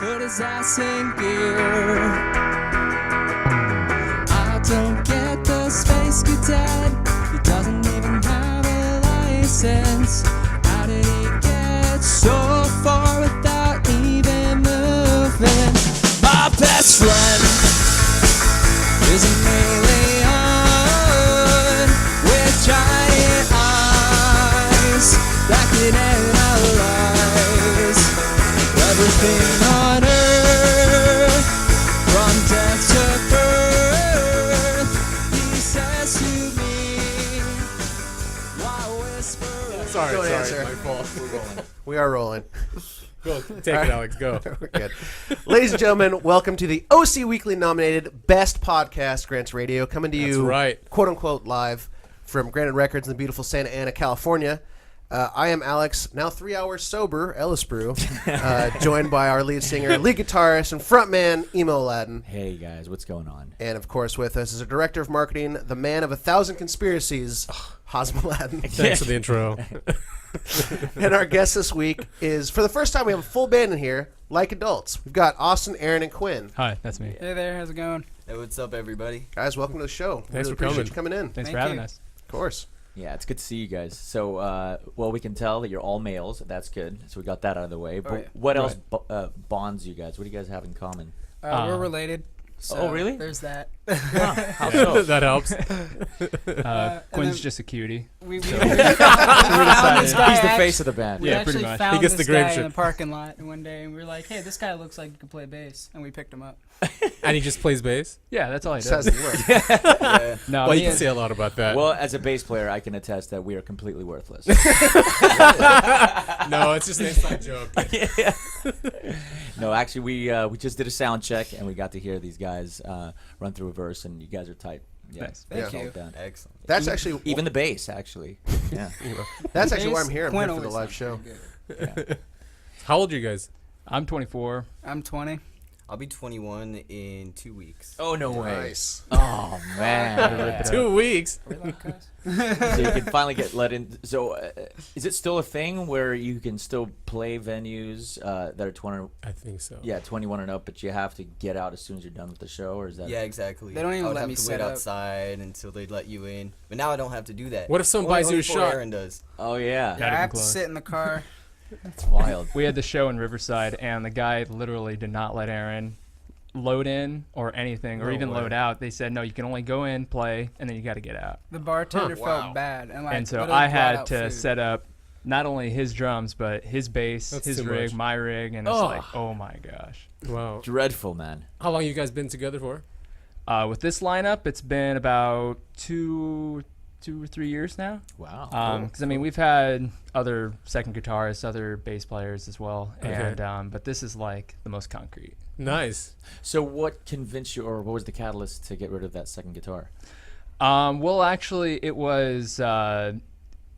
put his ass in gear. I don't get the space cadet, he doesn't even have a license. How did he get so far without even moving? My best friend is an alien with giant eyes that can analyze everything on earth, from death to birth. He says to me, why whisper? Sorry, answer. my fault. We're rolling. We are rolling. Go, take it, Alex. Go. We're good. Ladies and gentlemen, welcome to the OC Weekly nominated Best Podcast, Grants Radio, coming to you, right. quote unquote, live from Granite Records in the beautiful Santa Ana, California. I am Alex, now 3 hours sober, Ellis Brew, joined by our lead singer, lead guitarist, and frontman, Emo Aladdin. Hey guys, what's going on? And of course, with us is our director of marketing, the man of 1,000 conspiracies, Hazem Aladdin. Thanks for the intro. And our guest this week is, for the first time, we have a full band in here, like adults. We've got Austin, Aaron, and Quinn. Hi, that's me. Hey there, how's it going? Hey, what's up, everybody? Guys, welcome to the show. Thanks for appreciate coming. you coming in. Thanks Thank for having you. us. Of course. Yeah, it's good to see you guys. So, well, we can tell that you're all males. That's good. So we got that out of the way. But yeah. what else bonds you guys? What do you guys have in common? We're related. So Oh, really? There's that. How so? That helps. Quinn's then- just a cutie. We So- found this He's guy He's the act- face of the band. We Yeah, pretty actually much. found He gets this the grave guy in ship. the parking lot one day, and we were like, "Hey, this guy looks like he could play bass," and we picked him up. And he just plays bass? Yeah, that's all he Says does. the word. No, Well, me you can and- say a lot about that. Well, as a bass player, I can attest that we are completely worthless. No, it's just an inside joke. No, actually, we just did a sound check, and we got to hear these guys run through a verse, and you guys are tight. Yeah, Thanks. Thank well you. done. Excellent. That's actually Even the bass, actually. Yeah. that's actually why Bass, I'm here. I'm Quinn here for the always live show. sounds good. How old are you guys? I'm 24. I'm 20. I'll be 21 in 2 weeks. Oh, no way. Nice. Oh, man. 2 weeks. Are we like guys? So you can finally get let in. So, is it still a thing where you can still play venues that are 21 and up, but you have to get out as soon as you're done with the show, or is that? Yeah, exactly. They don't even I would let have me to set wait up. outside until they'd let you in. But now I don't have to do that. What if someone Only- buys you a only poor shot? Aaron does. Oh yeah, Gotta I be have to close. sit in the car. it's wild. We had the show in Riverside, and the guy literally did not let Aaron load in or anything, or No even way. load out. They said, no, you can only go in, play, and then you got to get out. The bartender Wow. felt bad, and like And so literally I brought had out to food. set up not only his drums, but his bass, That's his too rig, much. my rig, and it's Oh. like, oh my gosh. Wow. Dreadful, man. How long you guys been together for? With this lineup, it's been about two or 3 years now. Wow. Because I mean, we've had other second guitarists, other bass players as well, Okay. and but this is like the most concrete. Nice. So what convinced you, or what was the catalyst to get rid of that second guitar? Well, actually, it was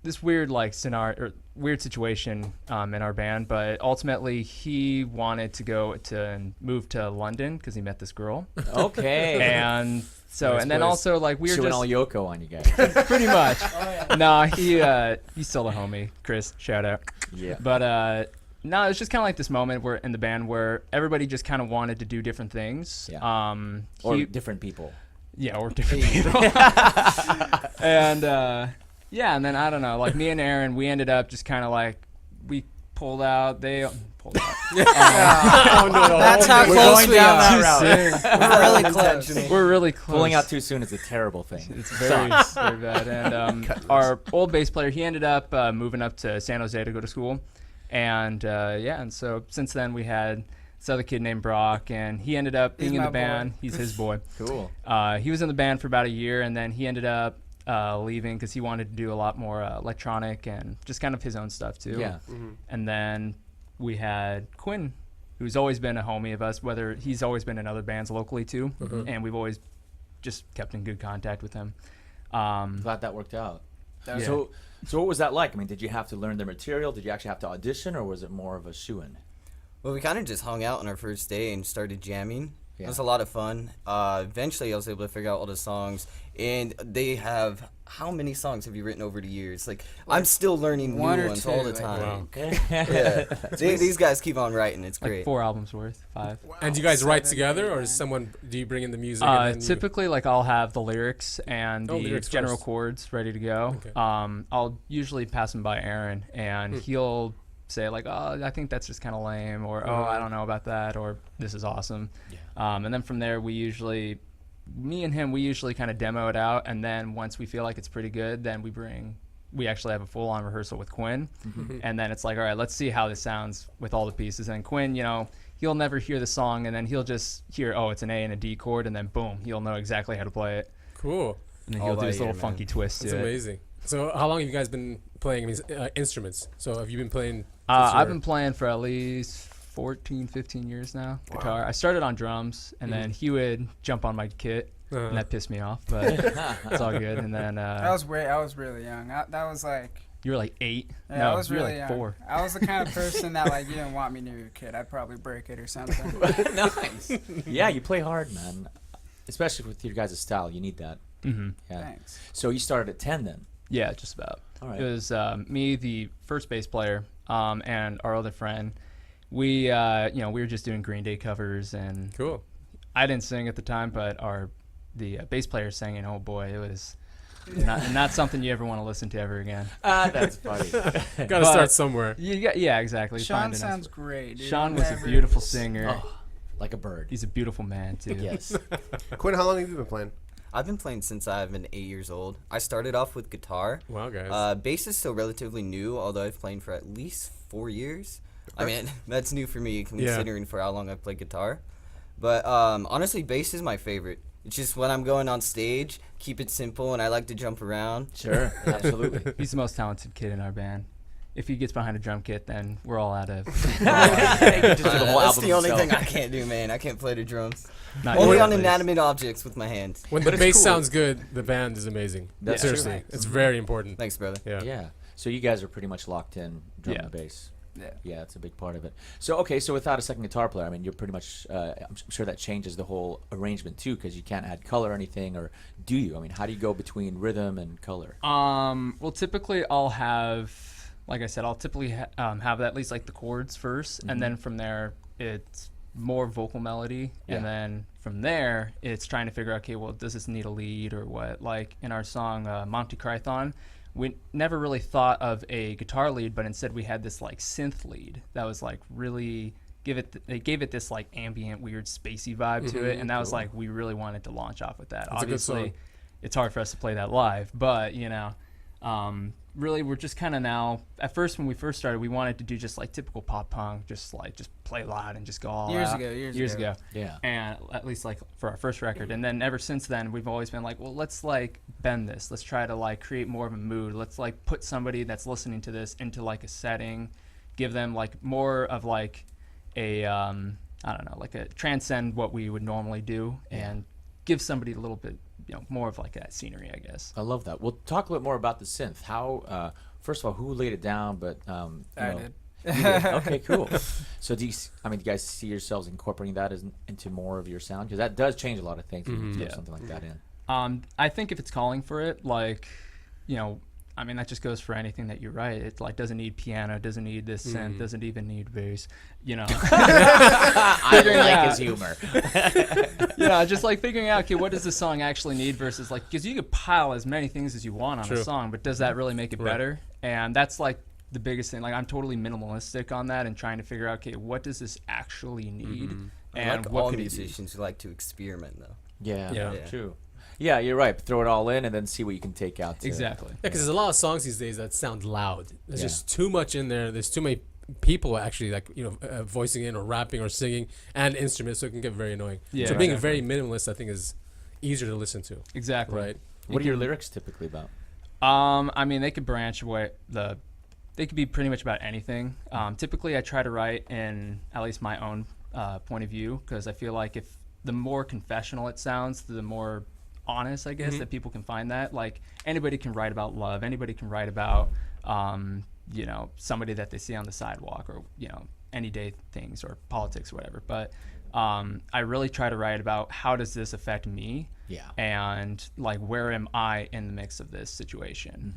this weird like scenario, or weird situation in our band, but ultimately he wanted to go to move to London because he met this girl, Okay. and so Nice and then place. also like we were she went just all Yoko on you guys. pretty much. No, he's still a homie, Chris. Shout out. Yeah. But no, it was just kind of like this moment where in the band where everybody just kind of wanted to do different things. Yeah. Or He- different people. yeah, or different people. And yeah, and then I don't know, like me and Aaron, we ended up just kind of like we pulled out. They pulled out. Oh, no. That's how We're close going we down are. that route. We're really close. We're really close. Pulling out too soon is a terrible thing. It's very, very bad. And our old bass player, he ended up moving up to San Jose to go to school. And yeah, and so since then we had this other kid named Brock, and he ended up being He's in the my band. boy. He's his boy. Cool. He was in the band for about a year, and then he ended up leaving because he wanted to do a lot more electronic and just kind of his own stuff too. Yeah. And then we had Quinn, who's always been a homie of us, whether he's always been in other bands locally too, and we've always just kept in good contact with him. Glad that worked out. That was- So what was that like? I mean, did you have to learn their material? Did you actually have to audition, or was it more of a shoo-in? Well, we kind of just hung out on our first day and started jamming. Yeah. It was a lot of fun. Eventually, I was able to figure out all the songs, and they have. How many songs have you written over the years? Like, I'm still learning one new or ones all the two, I time. think. Yeah, these guys keep on writing. It's Like great. 4 albums worth, 5. And do you guys write 7, together, 8, or 9. is someone? Do you bring in the music? And then you- Typically, like I'll have the lyrics and Oh, the lyrics general first. chords ready to go. Okay. I'll usually pass them by Aaron, and he'll say like, "Oh, I think that's just kind of lame," or "Oh, I don't know about that," or "This is awesome." Yeah. And then from there, me and him, we usually kind of demo it out, and then once we feel like it's pretty good, then we actually have a full-on rehearsal with Quinn, and then it's like, all right, let's see how this sounds with all the pieces. And Quinn, he'll never hear the song, and then he'll just hear, oh, it's an A and a D chord, and then boom, he'll know exactly how to play it, Cool. and then All he'll do by his ear, little man. funky twist That's to it. amazing. So how long have you guys been playing these instruments? So have you been playing? since I've you're- been playing for at least 14, 15 years now, guitar. I started on drums, and then he would jump on my kit, and that pissed me off, but it's all good. And then I was really young. That was like. you were like 8. Yeah, No, I was you were really like young. 4. I was the kind of person that like you didn't want me near your kid. I'd probably break it or something. Nice. Yeah, you play hard, man. Especially with your guys' style, you need that. Mm-hmm. Yeah. Thanks. So you started at 10 then. Yeah, just about. All right. It was me, the first bass player, and our other friend. We were just doing Green Day covers, and Cool. I didn't sing at the time, but the bass player sang, and oh boy, it was not something you ever want to listen to ever again. That's funny. Got to But- start somewhere. Yeah, exactly. Sean Find a nice- sounds great. Dude. Sean was a Never- beautiful singer. Oh, like a bird. He's a beautiful man too. Yes. Quinn, how long have you been playing? I've been playing since I've been 8 years old. I started off with guitar. Wow, guys. Bass is still relatively new, although I've played for at least 4 years. I mean, that's new for me considering for how long I've played guitar. But honestly, bass is my favorite. It's just when I'm going on stage, keep it simple, and I like to jump around. Sure. Absolutely. He's the most talented kid in our band. If he gets behind a drum kit, then we're all out of. He can just do the whole That's album the only himself. thing I can't do, man. I can't play the drums. Not Only yet, on at least. inanimate objects with my hands. When but the it's bass cool. sounds good, the band is amazing. That's Seriously, true. it's very important. Thanks, brother. Yeah. Yeah. So you guys are pretty much locked in drum Yeah. and bass. Yeah. Yeah, it's a big part of it. So okay, so without a second guitar player, I mean, you're pretty much. I'm sure that changes the whole arrangement too, because you can't add color or anything, or do you? I mean, how do you go between rhythm and color? Well, typically I'll have, like I said, I'll typically have at least like the chords 1st, and then from there it's more vocal melody, Yeah. and then from there it's trying to figure out, okay, well, does this need a lead or what? Like in our song Monty Crython, we never really thought of a guitar lead, but instead we had this like synth lead that was like really it gave it this like ambient, weird, spacey vibe to it, and that was like we really wanted to launch off with that. That's a good song. Obviously, it's hard for us to play that live, but really we're just kind of now. At first, when we first started, we wanted to do just like typical pop punk, just play loud and just go all Years out. ago, years ago. Yeah. And at least like for our first record, and then ever since then we've always been like, well, let's like bend this, let's try to like create more of a mood, let's like put somebody that's listening to this into like a setting, give them like more of like a I don't know, like a transcend what we would normally do, and give somebody a little bit more of like that scenery, I guess. I love that. We'll talk a little more about the synth. How, first of all, who laid it down? But I did. You did. Okay, cool. So do you guys see yourselves incorporating that into more of your sound? Because that does change a lot of things when you throw Yeah. something like that in. I think if it's calling for it, like, I mean, that just goes for anything that you write. It like doesn't need piano, doesn't need this synth, doesn't even need bass. I like his humor. Just like figuring out, okay, what does this song actually need versus like, because you could pile as many things as you want on True. a song, but does that really make it Right. better? And that's like the biggest thing. Like I'm totally minimalistic on that and trying to figure out, okay, what does this actually need? I And like what all could it use? musicians who like to experiment, though. Yeah, Yeah. true. Yeah, you're right. Throw it all in and then see what you can take out. Exactly. Yeah, because there's a lot of songs these days that sound loud. There's Yeah. just too much in there. There's too many people actually voicing in or rapping or singing and instruments, so it can get very annoying. Yeah, so being exactly. very minimalist, I think, is easier to listen to. Exactly. Right. What are your lyrics typically about? I mean, they could branch away. They could be pretty much about anything. Typically, I try to write in at least my own point of view, because I feel like if the more confessional it sounds, the more honest, I guess, that people can find that. Like anybody can write about love. Anybody can write about, somebody that they see on the sidewalk, or any day things, or politics or whatever. But I really try to write about how does this affect me, Yeah. and like where am I in the mix of this situation.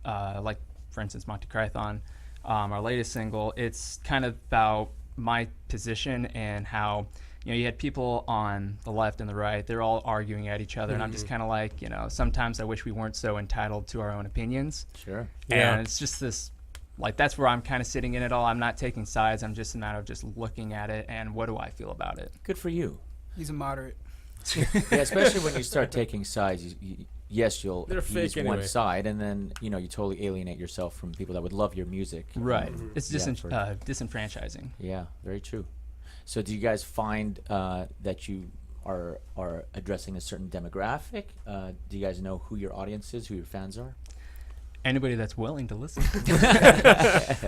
Like for instance, Monty Crython, our latest single, it's kind of about my position and how, you know, you had people on the left and the right, they're all arguing at each other, and I'm just kind of like, you know, sometimes I wish we weren't so entitled to our own opinions. Sure. Yeah. And it's just this, like, that's where I'm kind of sitting in it all. I'm not taking sides. I'm just a matter of just looking at it and what do I feel about it. Good for you. He's a moderate. Yeah, especially when you start taking sides. Yes, you'll They're use fake one anyway. side, and then you totally alienate yourself from people that would love your music. Right. It's Yeah, disenfranchising. Yeah, very true. So, do you guys find that you are addressing a certain demographic? Do you guys know who your audience is, who your fans are? Anybody that's willing to listen.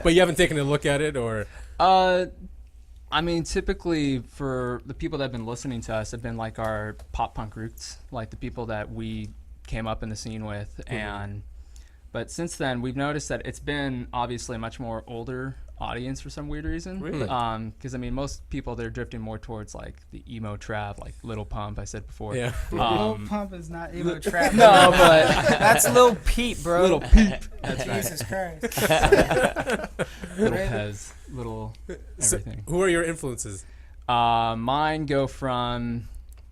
But you haven't taken a look at it, or I mean, typically for the people that have been listening to us have been like our pop punk roots, like the people that we came up in the scene with. But since then, we've noticed that it's been obviously a much more older audience for some weird reason. Really? Because I mean, most people, they're drifting more towards like the emo trap, like Little Pump, I said before. yeah. Lil Pump is not emo trap. No, but That's Lil Peep, bro. Little Peep. That's right. Jesus Christ. Little Pez, little So, everything. who are your influences? Mine go from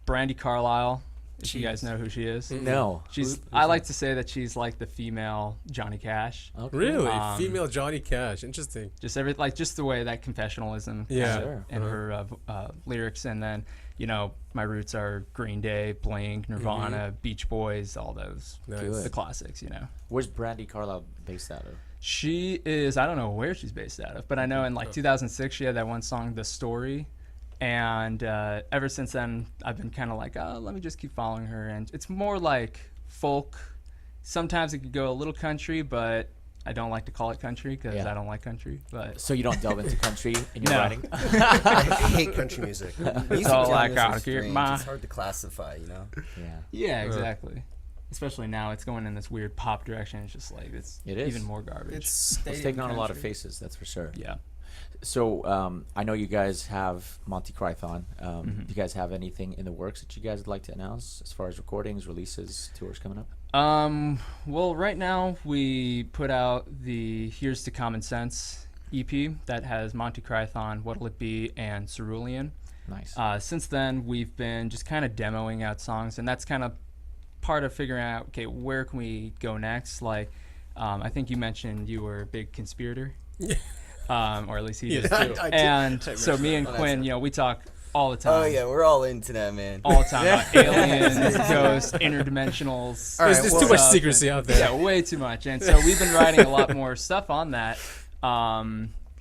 Brandy Carlisle, if you Jeez. guys know who she is. No. She's. I like to say that she's like the female Johnny Cash. Okay. Really? Um, Female Johnny Cash. Interesting. Just just the way that confessionalism. Yeah. Sure. In her lyrics, and then my roots are Green Day, Blink, Nirvana, Beach Boys, all those, Nice. the classics. Where's Brandy Carlisle based out of? She is. I don't know where she's based out of, but I know in like 2006 she had that one song, "The Story." And ever since then, I've been kind of like, oh, let me just keep following her. And it's more like folk. Sometimes it could go a little country, but I don't like to call it country because Yeah. I don't like country. But So you don't delve into country in your No. writing? I hate country music. Music all genres I are gotta get strange. my- It's hard to classify, you know. Yeah. yeah, exactly. Especially now, it's going in this weird pop direction. It's just like it's It is. even more garbage. It's It's taking on a lot of faces, that's for sure. yeah. So I know you guys have Monty Crython. Mm-hmm. Do you guys have anything in the works that you guys would like to announce as far as recordings, releases, tours coming up? Well, right now we put out the Here's to Common Sense EP that has Monty Crython, What'll It Be, and Cerulean. Nice. Since then, we've been just kind of demoing out songs, and that's kind of part of figuring out, okay, where can we go next? Like, I think you mentioned you were a big conspirator. Or at least he Yes, did. too. And so me and Oh, Quinn, we talk all the time. Oh yeah, we're all into that, man. All the time about aliens, ghosts, interdimensionals. All right, There's well, too much stuff, secrecy out there. Yeah, way too much. And so we've been writing a lot more stuff on that.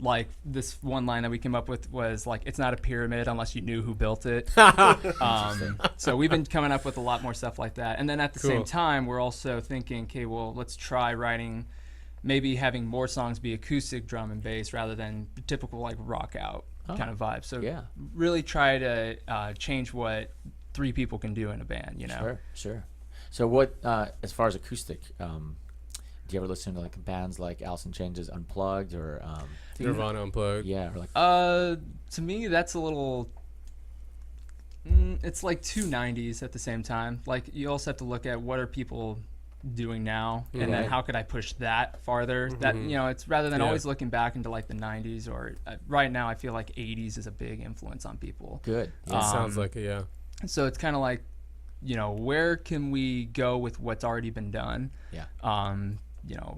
Like this one line that we came up with was like, it's not a pyramid unless you knew who built it. So we've been coming up with a lot more stuff like that. And then at the same Cool. time, we're also thinking, okay, well, let's try writing, maybe having more songs be acoustic drum and bass rather than the typical like rock out kind of vibe. So yeah. really try to change what three people can do in a band, you know? Sure, sure. So what, as far as acoustic, do you ever listen to like bands like Alice in Chains' Unplugged or Nirvana Unplugged. yeah, or like To me, that's a little. It's like two 90s at the same time. Like you also have to look at what are people doing now, and then Right. how could I push that farther? That it's rather than Yeah. always looking back into like the 90s or right now. I feel like 80s is a big influence on people. good? It sounds like it, yeah. So it's kind of like, where can we go with what's already been done? Yeah.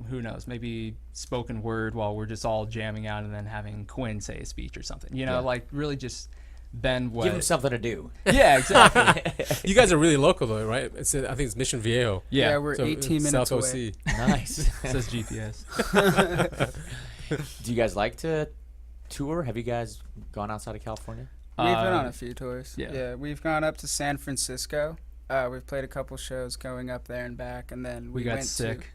Who knows? Maybe spoken word while we're just all jamming out and then having Quinn say a speech or something. Yeah. Like really just bend what. Give them something to do. Yeah, exactly. You guys are really local though, right? I think it's Mission Viejo. Yeah, we're So, 18 minutes South away. OC. Nice. Says GPS. Do you guys like to tour? Have you guys gone outside of California? We've been on a few tours. yeah. We've gone up to San Francisco. We've played a couple shows going up there and back, and then We got went sick.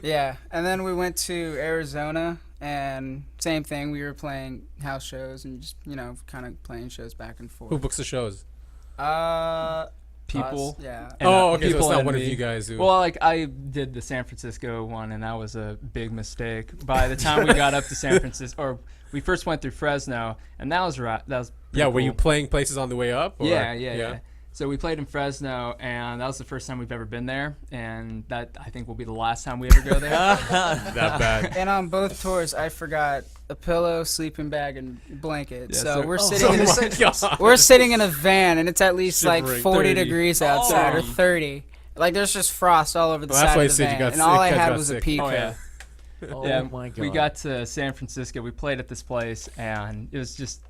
Yeah, and then we went to Arizona, and same thing. We were playing house shows and just kind of playing shows back and Who forth. books the shows? People people. Yeah. And, Oh, okay. So people it's not and one of me. you guys who. Well, like I did the San Francisco one, and that was a big mistake. By the time we got up to San Francisco, or we first went through Fresno, and that was right. That was yeah. pretty Were you cool. playing places on the way up? Or? Yeah. So we played in Fresno, and that was the first time we've ever been there, and that I think will be the last time we ever go there. That bad. And on both tours, I forgot a pillow, sleeping bag, and blanket. Yes, so sir. we're Oh, sitting in my God. we're sitting in a van, and it's at least like Shivering, 40 30. degrees outside or 30. 30. Like there's just frost all over the Well, that's side why of you the said you van, got and all sick, I you guys had got was a sick. pea Oh, coat. yeah. Oh Yeah, my god. we got to San Francisco. We played at this place, and it was just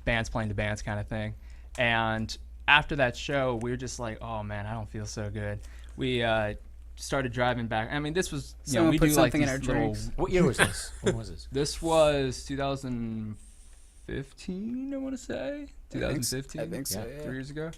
bands playing to bands kind of thing. And after that show, we were just like, oh man, I don't feel so good. We started driving back. I mean, this was Someone we put do like something in these our little. drinks. What year was this? When was this? This was 2015, I want to say 2015. I think so. Yeah. 3 years ago.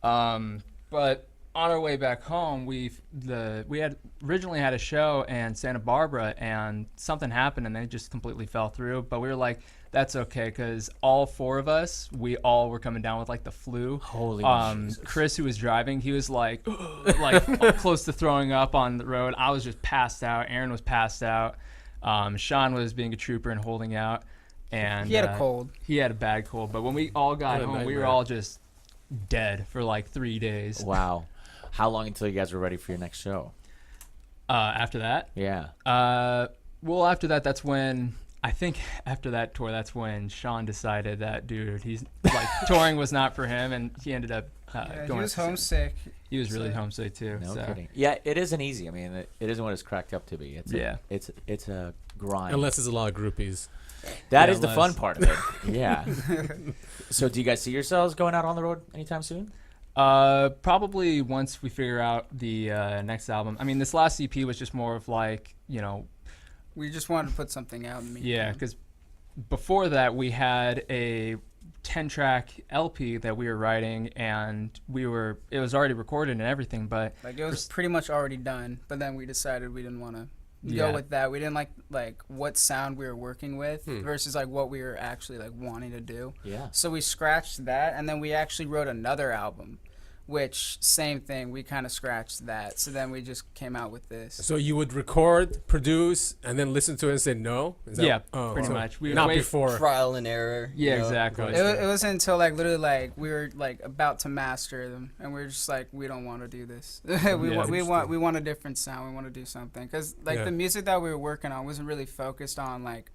But on our way back home, we had originally had a show in Santa Barbara, and something happened, and they just completely fell through. But we were like, that's okay, because all 4 of us, we all were coming down with like the flu. Holy Jesus. Chris, who was driving, he was like close to throwing up on the road. I was just passed out. Aaron was passed out. Sean was being a trooper and holding out. And He had a cold. He had a bad cold. But when we all got What a home, we were nightmare. all just dead for like 3 days. Wow. How long until you guys were ready for your next show? After that, Yeah. well, after that, that's when I think after that tour, that's when Sean decided that dude, he's like touring was not for him, and he ended up Yeah, he going. was up to- homesick. He was really so- homesick too. No so. kidding. Yeah, it isn't easy. I mean, it isn't what it's cracked up to be. It's it's a grind. Unless there's a lot of groupies. That Yeah, is the fun part of it. Yeah. So, do you guys see yourselves going out on the road anytime soon? Probably once we figure out the next album. I mean, this last EP was just more of like, We just wanted to put something out in the meantime. yeah, because before that we had a 10-track LP that we were writing, and it was already recorded and everything, but Like it was pretty much already done, but then we decided we didn't want to Yeah. go with that. We didn't like what sound we were working with versus like what we were actually like wanting to do. Yeah. So we scratched that, and then we actually wrote another album, which same thing. We kind of scratched that. So then we just came out with this. So you would record, produce, and then listen to it and say no? Is that, yeah, oh, pretty so much. We would Not wait- before. Trial and error. Yeah, you know, exactly. going It wasn't until like literally like we were like about to master them, and we were just like, we don't want to do this. we Yeah, want a different sound. We want to do something because like Yeah. the music that we were working on wasn't really focused on like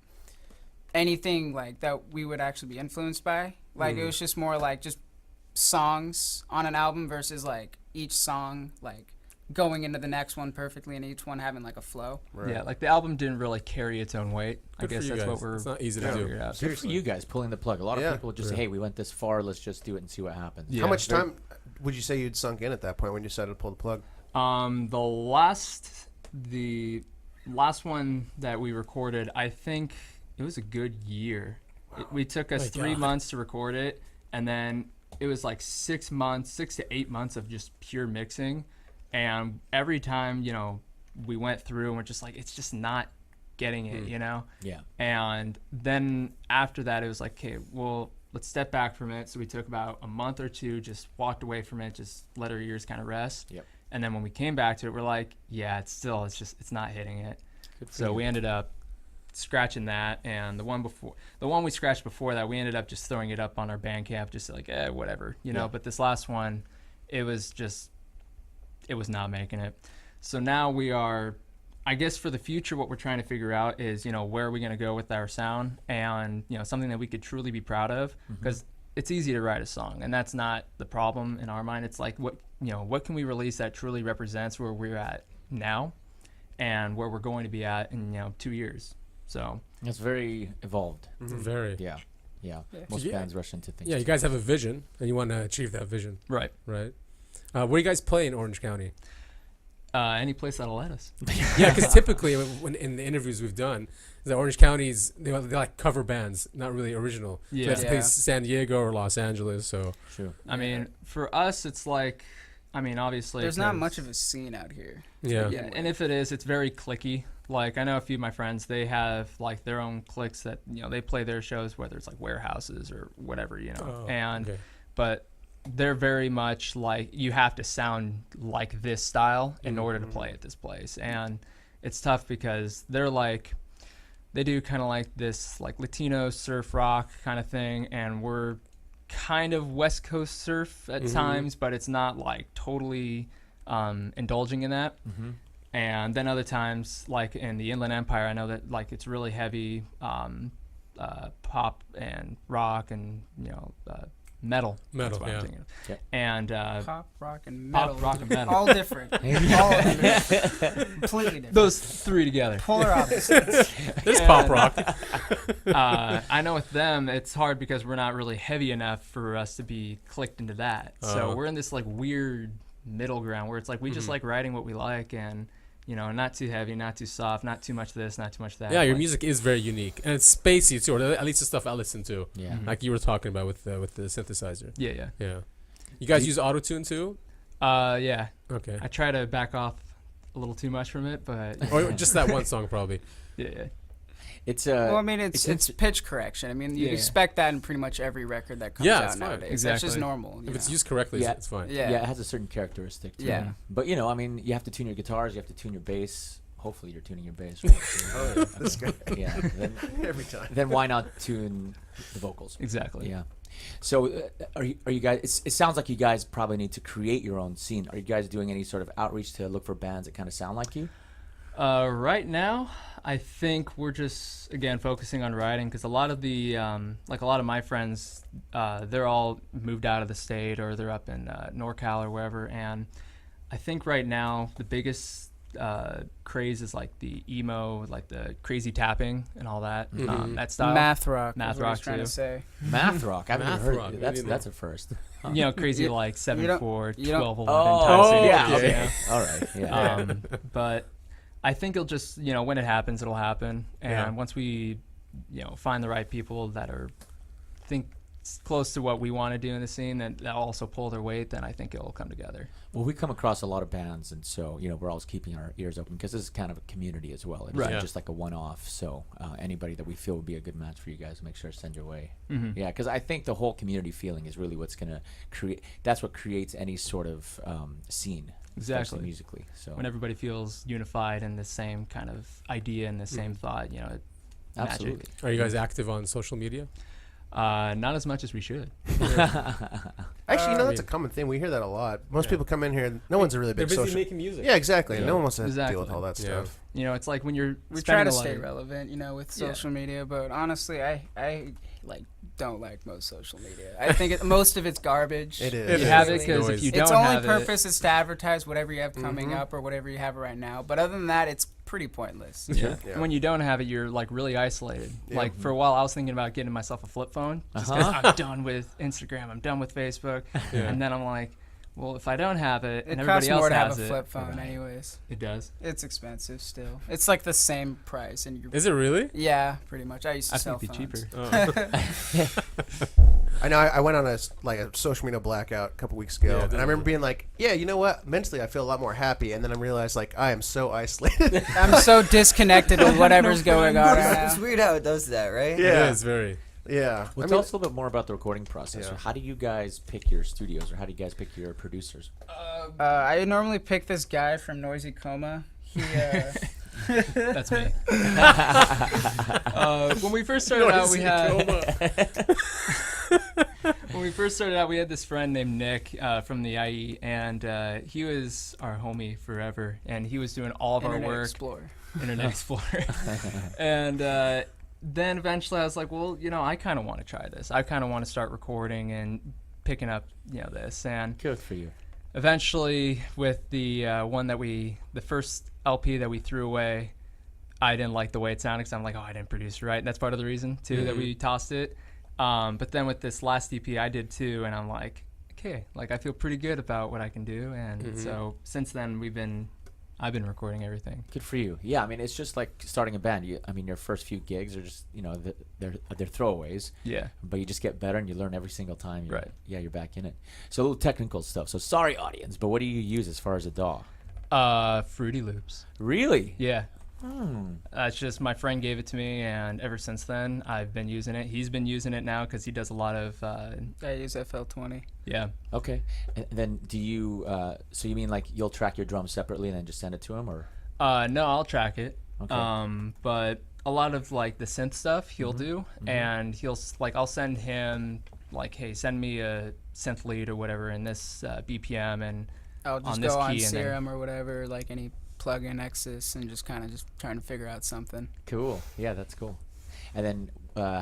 anything like that we would actually be influenced by. Like it was just more like just songs on an album versus like each song like going into the next one perfectly and each one having like a flow. Yeah, like the album didn't really carry its own weight. Good I guess for you that's guys. what we're It's not easy to trying do. figure out. Good for you guys pulling the plug. A lot Yeah. of people just say, hey, we went this far. Let's just do it and see what happens. Yeah. How much time would you say you'd sunk in at that point when you decided to pull the plug? The last one that we recorded, I think it was a good year. We took us My 3 God. months to record it, and then it was like 6 to 8 months of just pure mixing. And every time, we went through and we're just like, it's just not getting it, Yeah. And then after that, it was like, okay, well, let's step back from it. So we took about a month or two, just walked away from it, just let our ears kind of rest. Yep. And then when we came back to it, we're like, yeah, it's not hitting it. Good for So you. we ended up scratching that, and the one we scratched before that, we ended up just throwing it up on our Bandcamp, just like, whatever, Yeah. But this last one, it was not making it. So now we are, I guess for the future, what we're trying to figure out is, where are we going to go with our sound, and, something that we could truly be proud of, because it's easy to write a song, and that's not the problem in our mind. It's like, what can we release that truly represents where we're at now and where we're going to be at in, 2 years. So It's very evolved. Very. Yeah. Yeah. Most Yeah. bands rush into things. Yeah, you guys have a vision, and you want to achieve that vision, right. right? Where do you guys play in Orange County? Any place that'll let us. Yeah, because typically when in the interviews we've done, the Orange Counties they like cover bands, not really original. So Yeah. you have to play Yeah. San Diego or Los Angeles. So True. I mean, for us, it's like, obviously There's not 'cause- much of a scene out here. yeah, Yeah, and if it is, it's very clicky. Like I know a few of my friends, they have like their own cliques that they play their shows, whether it's like warehouses or whatever, Oh, and okay. but they're very much like you have to sound like this style in order to play at this place, and it's tough because they're like they do kind of like this like Latino surf rock kind of thing, and we're kind of West Coast surf at times, but it's not like totally indulging in that. And then other times, like in the Inland Empire, I know that like it's really heavy pop and rock and metal. That's what I'm thinking of. Yeah. And Pop, rock, and metal. pop, rock, and metal. All different. All completely different. Those three together. Polar opposites. There's pop rock. I know with them, it's hard because we're not really heavy enough for us to be clicked into that. So we're in this like weird middle ground where it's like we just like writing what we like, and not too heavy, not too soft, not too much this, not too much that. Yeah, your music is very unique, and it's spacey too. Or at least the stuff I listen to. Yeah. Like you were talking about with the synthesizer. Yeah. Yeah. You guys use auto-tune too? Yeah. Okay. I try to back off a little too much from it, but Or just that one song probably. yeah. It's Well, I mean, it's pitch correction. I mean, you Yeah. expect that in pretty much every record that comes Yeah, out it's fine. nowadays. Exactly. That's just normal. If you it's know. used correctly, Yeah. it's fine. Yeah. yeah, it has a certain characteristic to it. Yeah. But I mean, you have to tune your guitars, you have to tune your bass. Hopefully you're tuning your bass. Right? Oh, yeah. This guy. Yeah. Every time. Then why not tune the vocals? Exactly. Yeah. So are you guys, it sounds like you guys probably need to create your own scene. Are you guys doing any sort of outreach to look for bands that kind of sound like you? Right now, I think we're just again focusing on writing because a lot of the like a lot of my friends, they're all moved out of the state or they're up in NorCal or wherever, and I think right now the biggest craze is like the emo, like the crazy tapping and all that. That style. Math rock. Math is what I was rock trying too. to say. Math rock. I've never Math heard rock, that's a first. Crazy like 7/4, you don't- 12/11 Oh, type yeah. thing, Okay. All right. Yeah. but I think it'll just when it happens, it'll happen, and Yeah. once we find the right people that are think close to what we want to do in the scene that also pull their weight, then I think it'll come together. Well, we come across a lot of bands, and so we're always keeping our ears open because this is kind of a community as well. It's Right. not Yeah. just like a one-off. So anybody that we feel would be a good match for you guys, make sure to send your way. Mhm. Yeah, because I think the whole community feeling is really what's gonna create. That's what creates any sort of scene, especially Exactly. musically. So When everybody feels unified in the same kind of idea and the same thought, it absolutely. magic. Are you guys active on social media? Not as much as we should. Actually, that's a mean- common thing. We hear that a lot. Most Yeah. people come in here. No one's a really They're big busy social. making music. Yeah, exactly. Yeah. No one wants to Exactly. deal with all that Yeah. stuff. It's like when you're We try spending to a lot stay of- relevant, with Yeah. social media, but honestly, I like don't like most social media. I think most of it's garbage. It is. You It have is. it because if Noise. you Its don't only have purpose is to advertise whatever you have coming Mhm. up or whatever you have right now. But other than that, it's pretty pointless. Yeah. Yeah. When you don't have it, you're like really isolated. Yeah. Like for a while, I was thinking about getting myself a flip phone. Just 'cause I'm done with Instagram. I'm done with Facebook. Yeah. And then I'm like, well, if I don't have it, It and costs everybody else more to have has a it, flip phone, anyways. it does. It's expensive still. It's like the same price, and Is it really? yeah, pretty much. I used to I sell think it'd be phones. cheaper. I know. I went on a social media blackout a couple weeks ago, Yeah, and I remember being like, "Yeah, you know what? Mentally, I feel a lot more happy." And then I realized, like, I am so isolated. I'm so disconnected with whatever's going on right It's now. weird how it does that, right? Yeah. It is very. Yeah. Well, I tell mean, us a little bit more about the recording process. Yeah. How do you guys pick your studios, or how do you guys pick your producers? I normally pick this guy from Noisy Coma. He, That's me. When we first started out, we had when we first started out, we had this friend named Nick from the IE, and he was our homie forever, and he was doing all of Internet our work. Explorer. Internet Explorer. And then eventually I was like, well, I kind of want to try this. I kind of want to start recording and picking up, this. And Good for you. eventually with the the first LP that we threw away, I didn't like the way it sounded because I'm like, I didn't produce it right. And that's part of the reason, too, that we tossed it. But then with this last EP, I did, too. And I'm like, okay, like I feel pretty good about what I can do. And so since then, I've been recording everything. Good for you. Yeah, I mean, it's just like starting a band. Your first few gigs are just, they're throwaways, Yeah. but you just get better and you learn every single time. Right. Yeah, you're back in it. So a little technical stuff. So sorry, audience, but what do you use as far as a DAW? Fruity Loops. Really? Yeah. It's just my friend gave it to me, and ever since then, I've been using it. He's been using it now because he does a lot of. I use FL20. Yeah. Okay. And then do you? So you mean like you'll track your drums separately and then just send it to him, or? No, I'll track it. Okay. But a lot of like the synth stuff he'll do, and I'll send him like, hey, send me a synth lead or whatever in this BPM, and I'll just on this go on key, and then- Serum or whatever, like any plug-in Nexus, and just kind of just trying to figure out something. Cool. Yeah, that's cool. And then,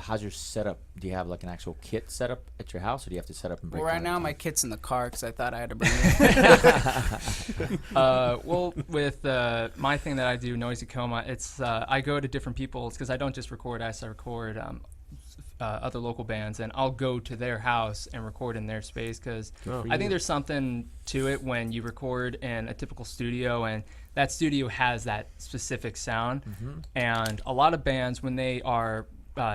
how's your setup? Do you have like an actual kit set up at your house, or do you have to set up and break? Well, right down now every my time? kit's in the car because I thought I had to bring it. Well, with my thing that I do, Noisy Coma, it's I go to different people's because I don't just record us. I record other local bands, and I'll go to their house and record in their space because I think there's something to it when you record in a typical studio, and that studio has that specific sound. And a lot of bands, when they are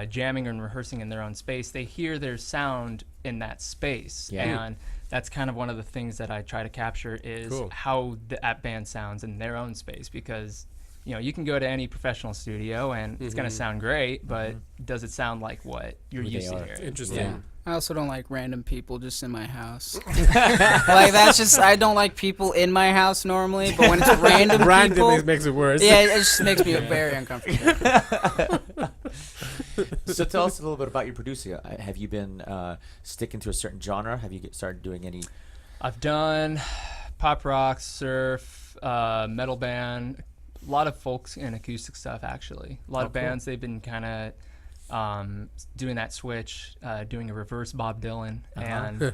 jamming and rehearsing in their own space, they hear their sound in that space. And that's kind of one of the things that I try to capture is how that band sounds in their own space, because you can go to any professional studio and it's going to sound great, but does it sound like what you're Who they used to are. hearing? Interesting. Yeah. I also don't like random people just in my house. Like that's just I don't like people in my house normally, but when it's random people, makes it worse. yeah, it just makes me very uncomfortable. So tell us a little bit about your producing. Have you been sticking to a certain genre? Have you started doing any? I've done pop rock, surf, metal band, a lot of folk and acoustic stuff actually. A lot of bands, they've been kind of doing that switch, doing a reverse Bob Dylan, and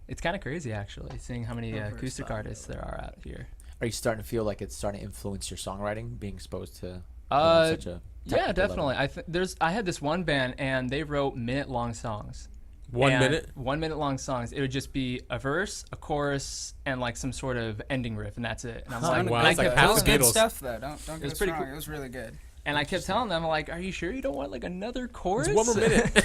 it's kind of crazy actually, seeing how many acoustic artists there are out here. Are you starting to feel like it's starting to influence your songwriting, being exposed to such a Yeah, technical definitely. level? I had this one band, and they wrote minute-long songs. 1 And minute. 1 minute long songs. It would just be a verse, a chorus, and like some sort of ending riff, and that's it. And I was like, wow, and I it's like kept half It was the good Beatles. stuff though. Don't get was us pretty wrong. cool. It was really good. And I kept telling them, like, are you sure you don't want like another chorus? It's 1 more minute.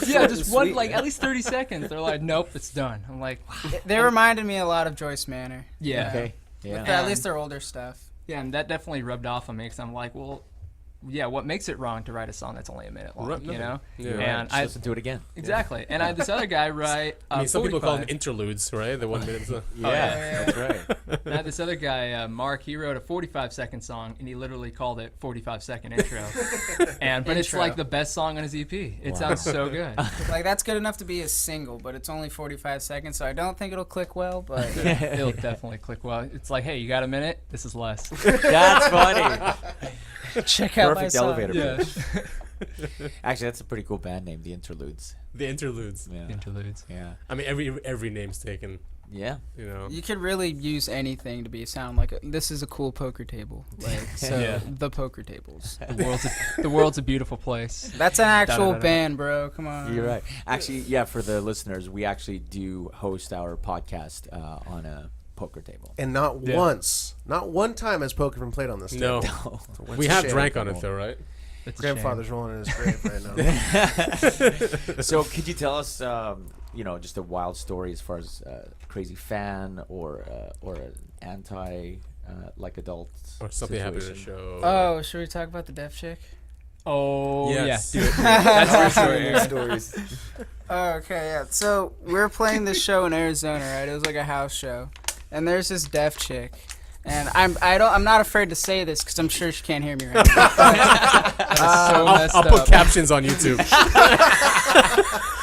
Yeah, just one, like at least 30 seconds. They're like, nope, it's done. I'm like, They reminded me a lot of Joyce Manor. yeah. Okay. With Yeah. at least their older stuff. Yeah, and that definitely rubbed off on me because I'm like, well, yeah, what makes it wrong to write a song that's only a minute long, Right, you no. know? Yeah. And Just listen to it again. exactly. And I had this other guy write. I mean, some people call them 45. interludes, right? The 1 minute. Yeah, that's right. I had this other guy, Mark. He wrote a 45-second song, and he literally called it 45-second intro. But it's Intro. like the best song on his EP. It sounds so good. Like that's good enough to be a single, but it's only 45 seconds, so I don't think it'll click well. But It'll definitely click well. It's like, hey, you got a minute? This is less. That's funny. check out my Perfect song. elevator Yeah. pitch. Actually, that's a pretty cool band name, The Interludes. The interludes. Yeah. Interludes. Yeah. I mean, every name's taken. Yeah. You know. You could really use anything to be sound like this is a cool poker table. Like so, Yeah. the poker tables. The world's a beautiful place. That's an actual Da-da-da-da. band, bro. Come on. You're right. Actually, yeah, for the listeners, we actually do host our podcast on a poker table. And not Yeah. once, not one time has poker been played on this No. table. No. We It's a have shame. drank on it though, right? It's a Grandfather's rolling in his grave right now. So could you tell us, just a wild story as far as crazy fan or an anti like adult Or something happened at a situation? show. Oh, should we talk about the deaf chick? Oh, Yes. yeah. Do it. That's your story. Stories. Oh, okay, yeah. So we were playing this show in Arizona, right? It was like a house show, and there's this deaf chick, and I'm not afraid to say this because I'm sure she can't hear me right now. So messed I'll put up. captions on YouTube.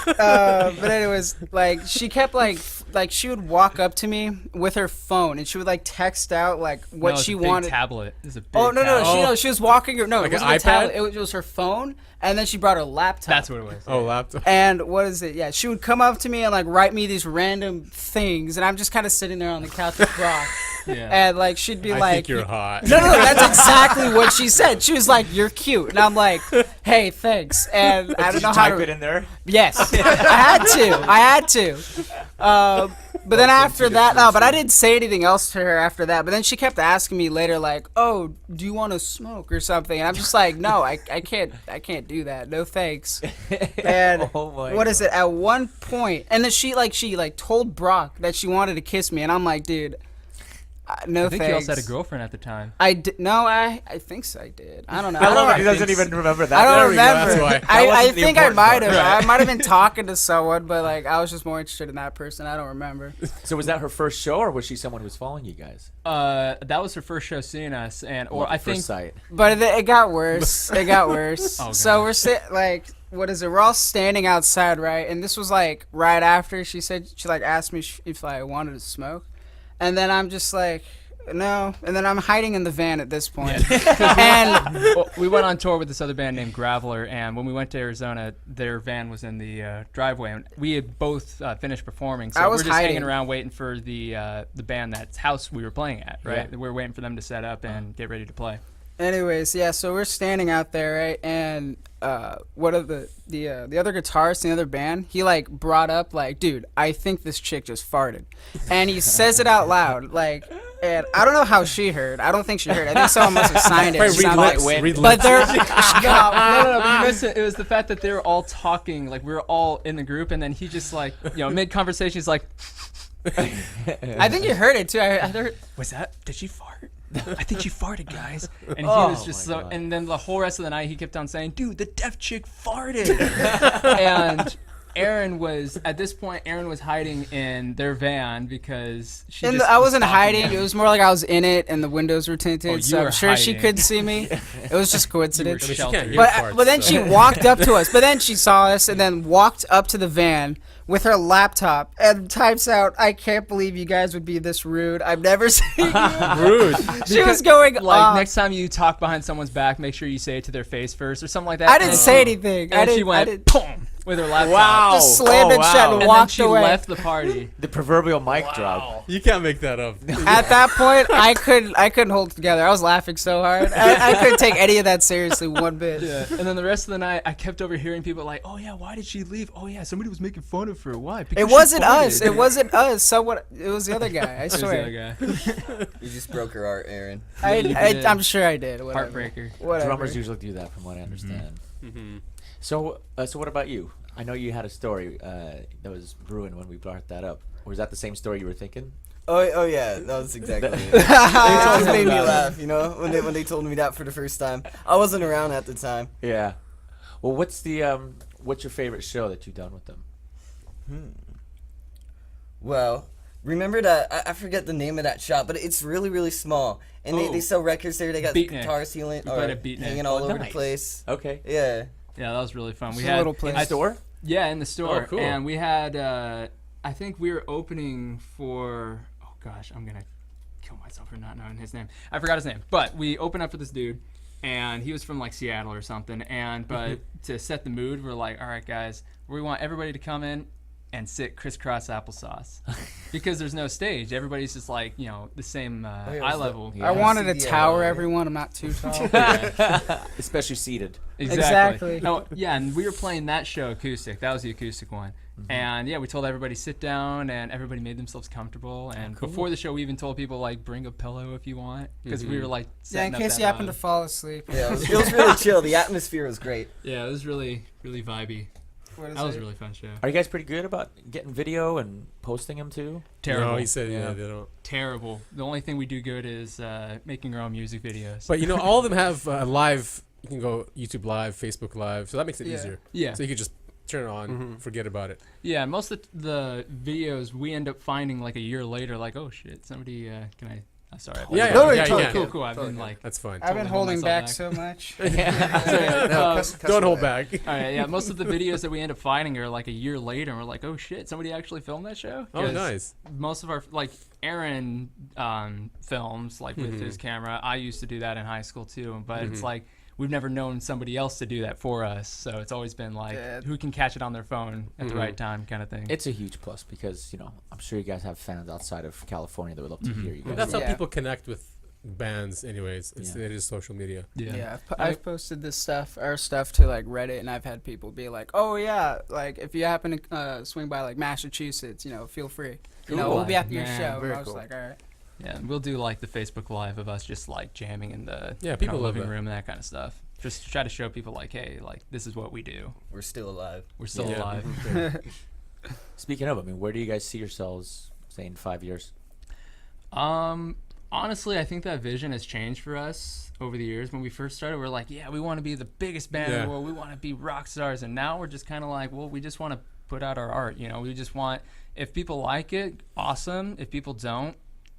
But anyways, like she kept like she would walk up to me with her phone, and she would like text out like what No, it's she a big wanted. tablet. It's a big Oh no, tablet. she was walking her. No, Like it an wasn't a tablet. iPad? It was her phone, and then she brought her laptop. That's what it was. Oh, laptop. And what is it? Yeah, she would come up to me and like write me these random things, and I'm just kind of sitting there on the couch with Brock, Yeah. and like she'd be I like, think you're hot. No, that's exactly what she said. She was like, "You're cute," and I'm like, "Hey, thanks." And I don't know how Type to. it in there. Yes, I had to. But then after that, no, but I didn't say anything else to her after that. But then she kept asking me later, like, "Oh, do you want to smoke or something?" And I'm just like, "No, I can't do that. No thanks." And Oh my what is it? At one point, and then she told Brock that she wanted to kiss me, and I'm like, dude, No I think he also had a thanks. girlfriend at the time. I did. No, I think so. I did. I don't know. I love it. I He don't, doesn't even remember that. I don't There we go, that's remember. why. That I wasn't the think I important might part. have. I might have been talking to someone, but like I was just more interested in that person. I don't remember. So was that her first show, or was she someone who was following you guys? That was her first show seeing us, and or Well, I first think sight. But it got worse. It got worse. Oh, So God. we're like, what is it? We're all standing outside, right? And this was like right after she said she like asked me if I wanted to smoke, and then I'm just like, no. And then I'm hiding in the van at this point. And well, we went on tour with this other band named Graveler, and when we went to Arizona, their van was in the driveway, and we had both finished performing. So I we're was just hanging hiding. around waiting for the band that's house we were playing at, right? Yeah. We were waiting for them to set up and get ready to play. anyways, yeah. So we're standing out there, right? And one of the other guitarist in the other band, he like brought up like, dude, I think this chick just farted, and he says it out loud, like. And I don't know how she heard. I don't think she heard. I think someone must have signed it. Wait, She read sounded lips. like- Read But lips. they're No, but you missed it. It was the fact that they were all talking, like we were all in the group, and then he just like, mid conversation, he's like, I think you heard it too. I heard. "Was that? Did she fart? I think she farted, guys." And he Oh was just my so. God. And then the whole rest of the night, he kept on saying, "Dude, the deaf chick farted." And Aaron was at this point. Aaron was hiding in their van because she. And just I was wasn't talking hiding. to him. It was more like I was in it, and the windows were tinted, Oh, you so I'm were sure she hiding. could see me. It was just coincidence. I mean, she shelter. can't hear But farts, but then so. she walked up to us. But then she saw us, and then walked up to the van with her laptop and types out, "I can't believe you guys would be this rude. I've never seen you." rude. She was going Like off. next time you talk behind someone's back, make sure you say it to their face first or something like that. I didn't And- say anything. And I she didn't. went I didn't. boom with her laptop. Wow. Just slammed it shut and And then walked she away. left the party. The proverbial mic drop. You can't make that up. At that point, I couldn't hold it together. I was laughing so hard. I couldn't take any of that seriously one bit. Yeah. And then the rest of the night, I kept overhearing people like, "Oh yeah, why did she leave? Oh yeah, somebody was making fun of her. Why? Because It she wasn't farted." us. It wasn't us. Someone. It was the other guy. I It was the swear. other guy. You just broke her heart, Aaron. I, you did. I'm sure I did. Whatever. Heartbreaker. Whatever. Drummers usually do that, from what I understand. So what about you? I know you had a story that was brewing when we brought that up. Was that the same story you were thinking? Oh yeah, that was exactly it. It just made me laugh, when they told me that for the first time. I wasn't around at the time. Yeah. Well, what's your favorite show that you've done with them? Well, remember that I forget the name of that shop, but it's really really small, and they sell records there. They got Beatnik. guitar sealing We or played at Beatnik. hanging all over the nice. place. Okay. Yeah. Yeah, that was really fun. We It's a had little place. In the store? Yeah, in the store. Oh, cool. And we had I think we were opening for oh gosh, I'm gonna kill myself for not knowing his name. I forgot his name. But we opened up for this dude and he was from like Seattle or something. And but to set the mood, we're like, all right guys, we want everybody to come in and sit crisscross applesauce. Because there's no stage. Everybody's just like, the same yeah, eye it's the- level. Yeah. I wanted to CDL, tower right? everyone. I'm not too tall. Especially seated. Exactly. No, yeah, and we were playing that show acoustic. That was the acoustic one. And yeah, we told everybody sit down, and everybody made themselves comfortable. And before the show, we even told people like bring a pillow if you want, because we were like Yeah, setting in up case that you happen to vibe. fall asleep. Yeah, it was really chill. The atmosphere was great. Yeah, it was really really vibey. What is That was it? a really fun show. Are you guys pretty good about getting video and posting them too? Terrible. No, he said Yeah. yeah, they don't. Terrible. The only thing we do good is making our own music videos. But all of them have live. You can go YouTube Live, Facebook Live, so that makes it Yeah. easier. yeah, So you could just turn it on, forget about it. yeah. Most of the videos we end up finding like a year later, like oh shit, somebody can I? I'm sorry. Yeah, No, yeah, totally yeah. Cool, can. cool. I've Totally been can. like. That's fine. I've been Totally hold holding myself back so much. Don't hold back. All right, yeah. Most of the videos that we end up finding are like a year later, and we're like, oh shit, somebody actually filmed that show. Oh, 'Cause nice. Most of our like Aaron films like with his camera. I used to do that in high school too, but it's like we've never known somebody else to do that for us. So it's always been like Yeah. who can catch it on their phone at the right time, kind of thing. It's a huge plus because I'm sure you guys have fans outside of California that would love to hear you guys. That's how Yeah. people connect with bands, anyways. It is social media. Yeah, I've posted our stuff to like Reddit, and I've had people be like, "Oh yeah, like if you happen to swing by like Massachusetts, feel free. We'll be at your Man, show." very I was cool. like, "All right." Yeah, and we'll do like the Facebook Live of us just like jamming in the people our love living that. room and that kind of stuff. Just to try to show people like, hey, like this is what we do. We're still alive. We're still Yeah. alive. Speaking of, where do you guys see yourselves, say, in 5 years? Honestly, I think that vision has changed for us over the years. When we first started, we are like, yeah, we want to be the biggest band in the world. We want to be rock stars. And now we're just kind of like, well, we just want to put out our art. You know, we just want, if people like it, awesome. If people don't,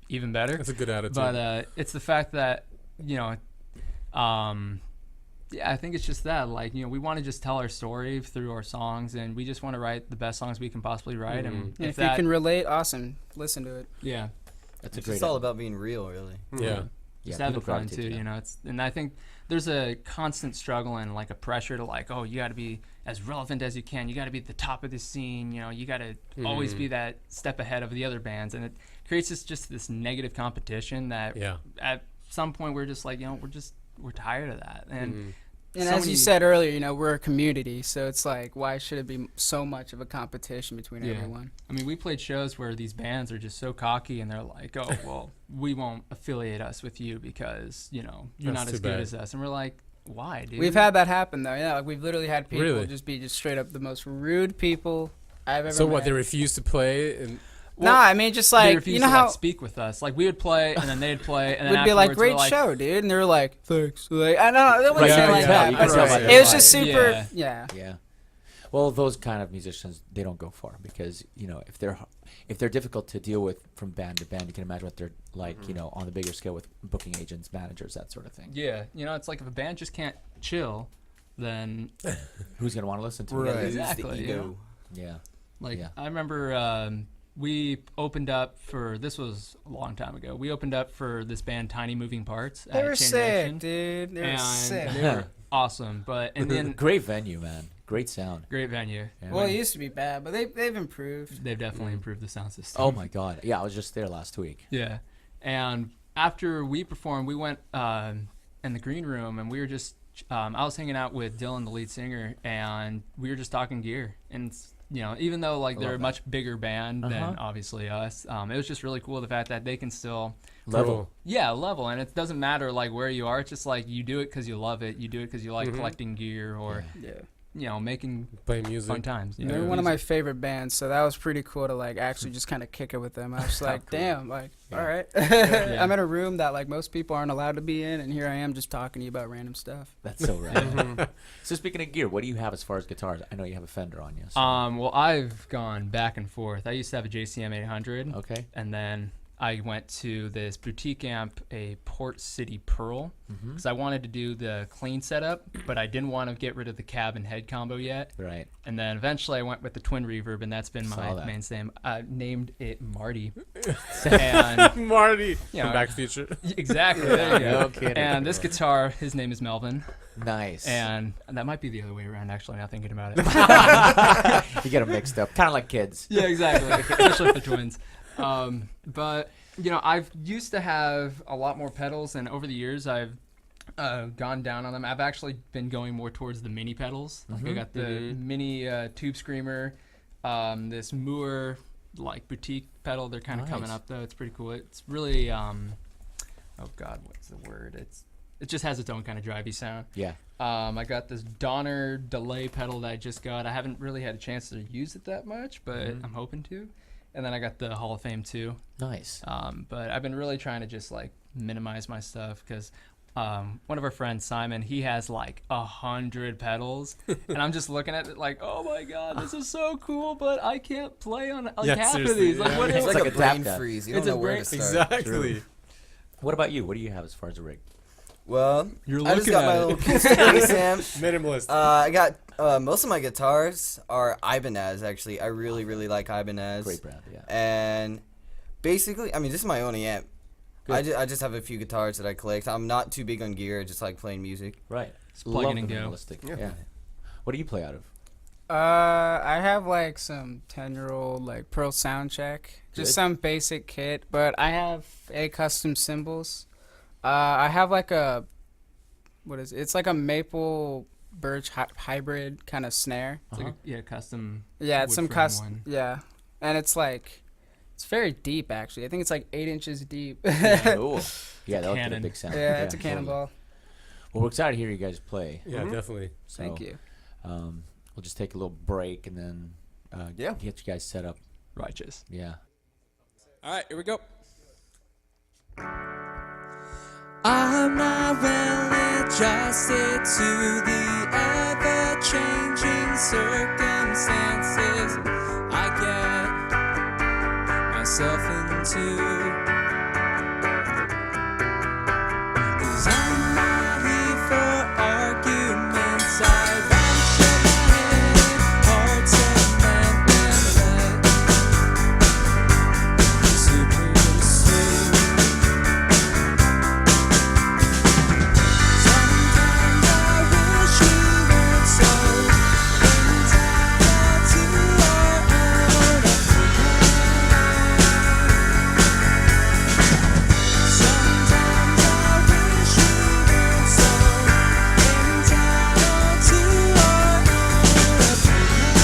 even better. That's a good attitude. But it's the fact that, you know, yeah, I think it's just that. Like, you know, we want to just tell our story through our songs, and we just want to write the best songs we can possibly write. And if you can relate, awesome. Listen to it. Yeah. That's It's a great. just all about being real, really. Yeah. Just Yeah, having people fun gravitate too, to you know. And I think there's a constant struggle and like a pressure to like, oh, you got to be as relevant as you can. You got to be at the top of the scene. You know, you got to always be that step ahead of the other bands, and it creates just this negative competition that at some point we're just like, you know, we're tired of that. And as you said earlier, you know, we're a community, so it's like, why should it be so much of a competition between everyone? I mean, we played shows where these bands are just so cocky, and they're like, oh, well, we won't affiliate us with you because, you know, you're That's not as too good bad. as us. And we're like, why, dude? We've had that happen, though. Yeah, like we've literally had people Really? just be straight up the most rude people I've ever So met. what? They refuse to play, and Nah, I mean, just they like, refused you know to how... like, speak with us. Like, we would play, and then they'd play, and then We'd be like, afterwards, we're great show, dude. And they were like, thanks. Like, I don't know. It wasn't Yeah, like yeah, that. you but can tell by it their was just vibe. super... Yeah. Yeah. Well, those kind of musicians, they don't go far because, you know, if they're difficult to deal with from band to band, you can imagine what they're like, you know, on the bigger scale with booking agents, managers, that sort of thing. Yeah, you know, it's like if a band just can't chill, then Who's going to want to listen to Right. it? exactly. The you know? ego. Yeah. Like, Yeah. I remember we opened up for, this was a long time ago, we opened up for this band Tiny Moving Parts. They at were Chain sick, Reaction, dude. They were and sick. they were awesome, but and then Great venue, man. Great sound. great venue. Yeah. Well, it used to be bad, but they've improved. They've definitely improved the sound system. Oh my God. Yeah, I was just there last week. Yeah, and after we performed, we went in the green room, and we were just I was hanging out with Dylan, the lead singer, and we were just talking gear. And you know, even though like they're a much bigger band than obviously us, it was just really cool the fact that they can still level. level, and it doesn't matter like where you are. It's just like you do it because you love it. You do it because you like collecting gear or you know, making Play music. fun times. You They're know, one of my favorite bands, so that was pretty cool to like actually just kind of kick it with them. I was like, damn, like, all right. I'm in a room that like most people aren't allowed to be in, and here I am just talking to you about random stuff. That's so right. So speaking of gear, what do you have as far as guitars? I know you have a Fender on you. So. Well, I've gone back and forth. I used to have a JCM 800. Okay. And then I went to this boutique amp, a Port City Pearl, because I wanted to do the clean setup, but I didn't want to get rid of the cab and head combo yet. Right. And then eventually I went with the twin reverb, and that's been Saw my that. mainstay. I named it Marty. And Marty You from know, Back to the Future. exactly. There you go. No kidding. And this guitar, his name is Melvin. Nice. And that might be the other way around, actually, now thinking about it. You get them mixed up, kind of like kids. Yeah, exactly. Especially for twins. But you know, I've used to have a lot more pedals, and over the years, I've gone down on them. I've actually been going more towards the mini pedals. Like I got the mini Tube Screamer, this Moore like boutique pedal. They're kind of coming Nice. up though. It's pretty cool. It's really oh god, what's the word? It just has its own kind of drivey sound. Yeah. I got this Donner delay pedal that I just got. I haven't really had a chance to use it that much, but I'm hoping to. And then I got the Hall of Fame 2. Nice. But I've been really trying to just like minimize my stuff because one of our friends, Simon, he has like 100 pedals, and I'm just looking at it like, oh my god, this is so cool, but I can't play on like Yeah, half of seriously, these. Like, yeah. what It's is like like a a tap brain dance. freeze. You It's don't a know where brain- to start. Exactly. What about you? What do you have as far as a rig? Well, You're I just looking got at my it. little acoustic bass amp. Minimalist. I got most of my guitars are Ibanez. Actually, I really like Ibanez. Great brand, yeah. And basically, I mean, this is my only amp. I just have a few guitars that I collect. I'm not too big on gear. I just like playing music. Right. plug Love in and the go. minimalistic. Yeah. What do you play out of? I have like some 10-year-old like Pearl Soundcheck, just Good. some basic kit, but I have a custom cymbals. I have like a, what is it? It's like a maple birch hybrid kind of snare. It's like a, custom. Yeah, it's wood some frame custom. one. Yeah, and it's like, it's very deep actually. I think it's like 8 inches deep. Cool. Yeah, that'll get a cannon. big sound. Yeah, it's a totally. cannonball. Well, we're excited to hear you guys play. Yeah, definitely. So, Thank you. We'll just take a little break and then get you guys set up. Righteous. Yeah. All right, here we go. I'm not well adjusted to the ever-changing circumstances I get myself into. 'Cause I'm not here for arguments. I venture my head, hearts and let supreme sleep. Sometimes I wish we weren't so entitled to our own opinion. Sometimes I wish we weren't so entitled to our own opinion.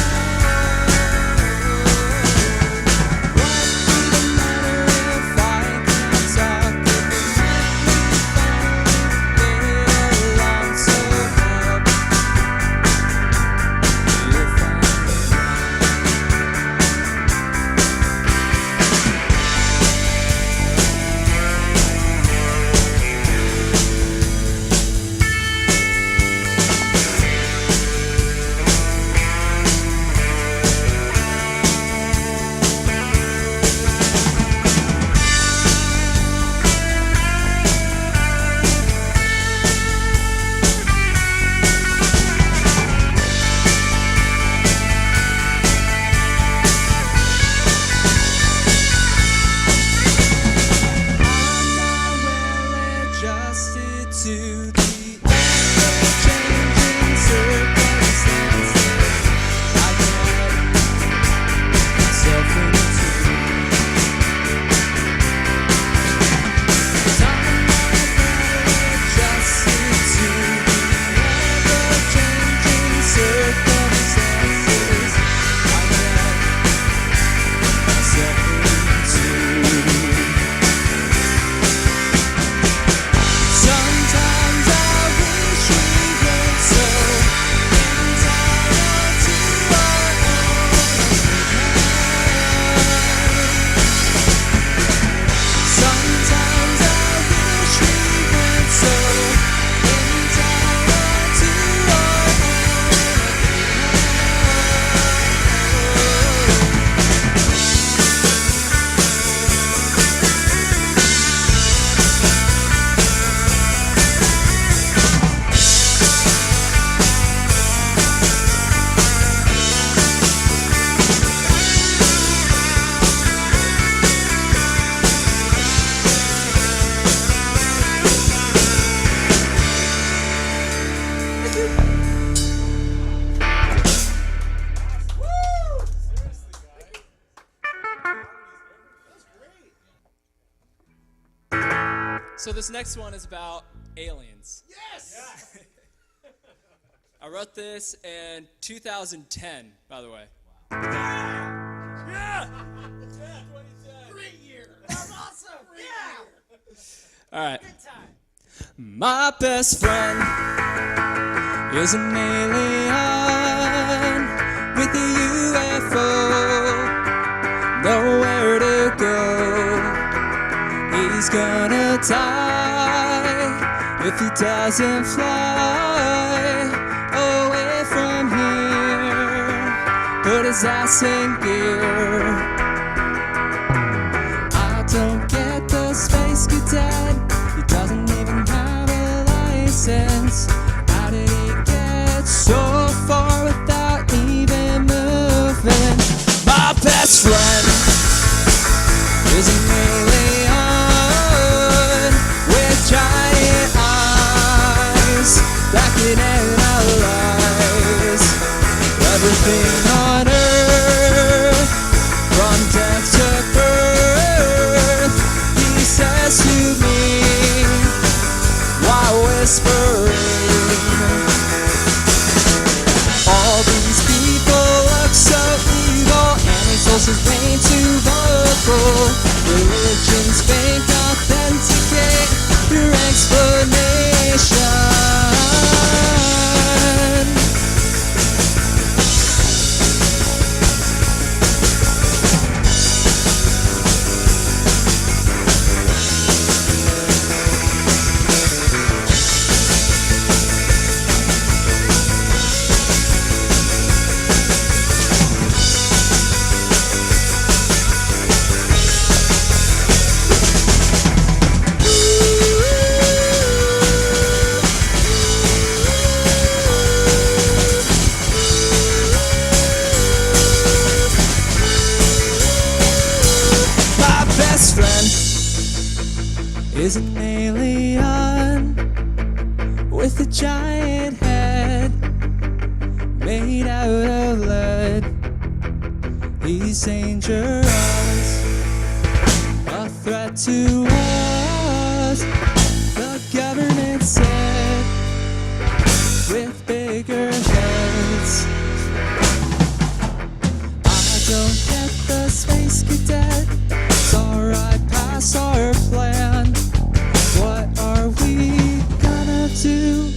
What would it matter if I can't talk? If it meant we found it along, so help me if I'm not well adjusted to the ever-changing circumstances I get myself into. 'Cause I'm not well adjusted to the ever-changing circumstances I get myself into. Sometimes I wish we weren't so entitled to our own opinion. Sometimes I wish we weren't so entitled to our own So this next one is about aliens. Yes! I wrote this in 2010, by the way. Yeah! Great year! That's awesome! Yeah! All right. My best friend is an alien with a UFO. Nowhere to go. He's gonna die if he doesn't fly away from here. Put his ass in gear. I don't get the space cadet. He doesn't even have a license. How did he get so far without even moving? My best friend is an alien with giant eyes that can analyze everything on earth from death to birth. He says to me while whispering, all these people look so evil, and his soul's just way too vocal. Religions fake, authenticate your explanation. is an alien with a giant head made out of lead. He's dangerous, a threat to us, the government said, with bigger heads. I don't get the space cadet, it's alright past our plan. What are we gonna do?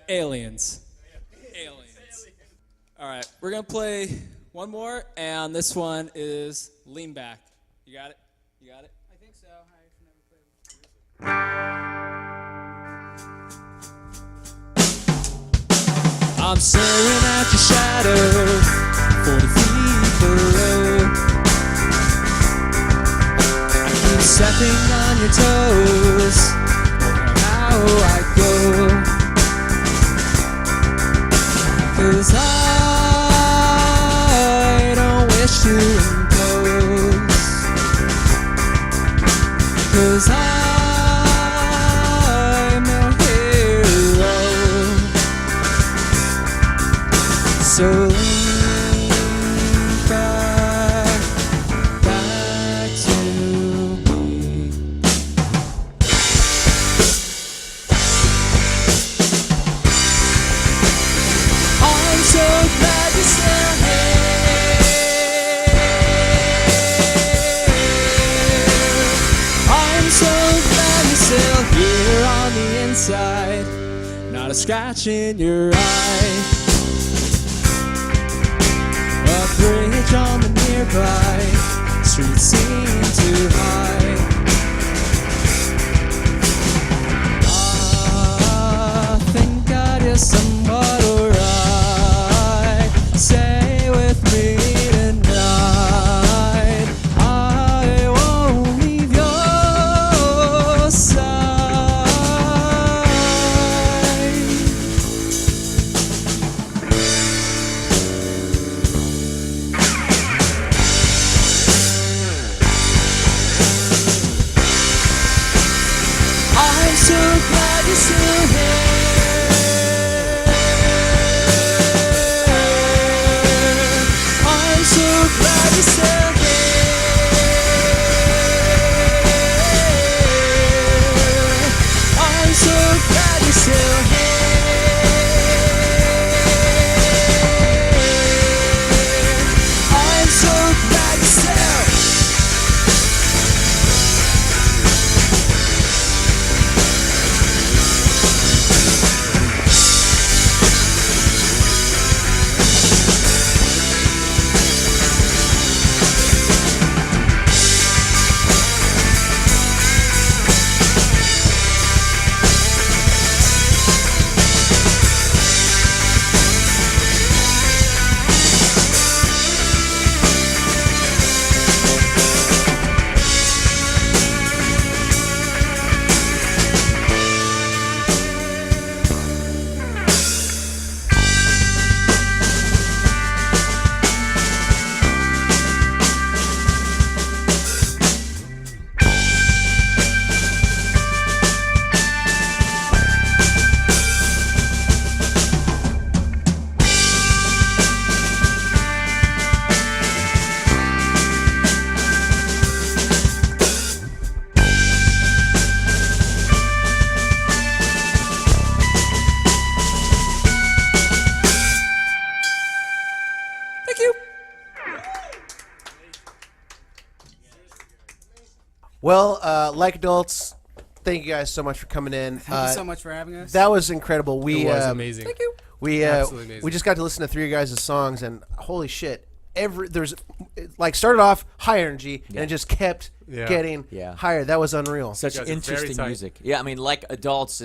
Aliens. Aliens. All right, we're going to play one more, and this one is Lean Back. You got it? You got it? I think so. I never played. I'm staring at your shadow, 40 feet below. I keep stepping on your toes, how I go. 'Cause I don't wish to impose. 'Cause I'm a hero. So lean back, back to me. I'm so glad you're still here. I'm so glad you're still here on the inside. Not a scratch in your eye. A bridge on the nearby street seemed too high. I think I did somewhat alright. Stay with me tonight. I won't leave your side. Well, like adults, thank you guys so much for coming in. Thank you so much for having us. That was incredible. It was amazing. Thank you. Absolutely amazing. We just got to listen to 3 of you guys' songs, and holy shit, there's like started off high energy, and it just kept getting higher. That was unreal. Such interesting music. Yeah, I mean, like adults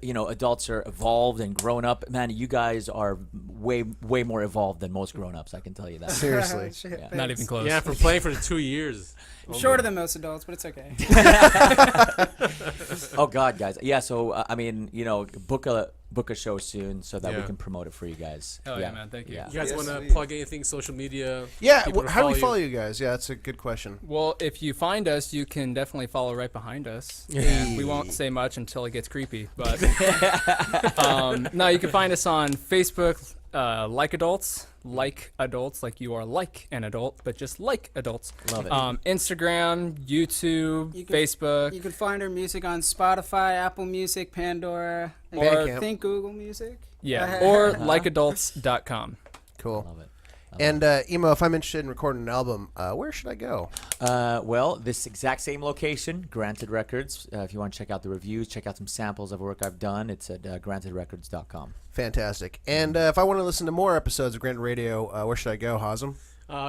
adults are evolved and grown up. Man, you guys are way more evolved than most grown-ups. I can tell you that. Seriously. Not even close. Yeah, for playing for 2 years. I'm shorter than most adults, but it's okay. Oh God, guys. Yeah. So I mean, book a show soon so that we can promote it for you guys. Hell yeah, man. Thank you. Yeah. You guys want to plug anything, social media? Yeah, people to how do we you? follow you guys? Yeah, that's a good question. Well, if you find us, you can definitely follow right behind us. And we won't say much until it gets creepy. But no, you can find us on Facebook, Like Adults, like you are like an adult, but just like adults. Love it. Instagram, YouTube, Facebook. You can find our music on Spotify, Apple Music, Pandora, and Or- I think Google Music. Yeah, or likeadults.com. Cool. Love it. And Emo, if I'm interested in recording an album, where should I go? Well, this exact same location, Granted Records. If you want to check out the reviews, check out some samples of work I've done, it's at grantedrecords.com. Fantastic. And if I want to listen to more episodes of Granted Radio, where should I go, Hazem?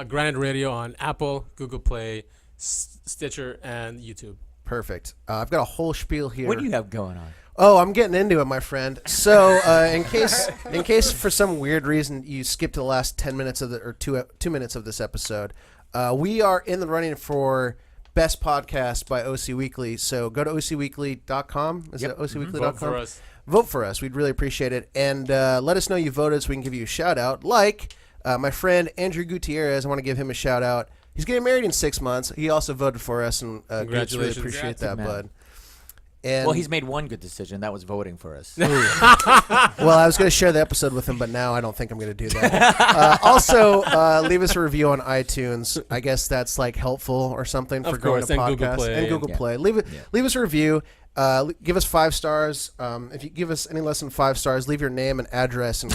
Granted Radio on Apple, Google Play, Stitcher, and YouTube. Perfect. I've got a whole spiel here. What do you have going on? Oh, I'm getting into it, my friend. So, in case for some weird reason you skipped the last 10 minutes of two minutes of this episode, we are in the running for Best Podcast by OC Weekly. So go to ocweekly.com. Is it ocweekly.com? Vote for us. Vote for us. We'd really appreciate it. And let us know you voted so we can give you a shout out. Like my friend Andrew Gutierrez, I want to give him a shout out. He's getting married in 6 months. He also voted for us, and Congratulations. really appreciate that, Man. bud. And Well, he's made one good decision. That was voting for us. well, I was going to share the episode with him, but now I don't think I'm going to do that. Also, leave us a review on iTunes. I guess that's like helpful or something for Of growing course, a and podcast. Google Play. And Google Play. Leave us a review. Give us 5 stars. If you give us any less than 5 stars, leave your name and address and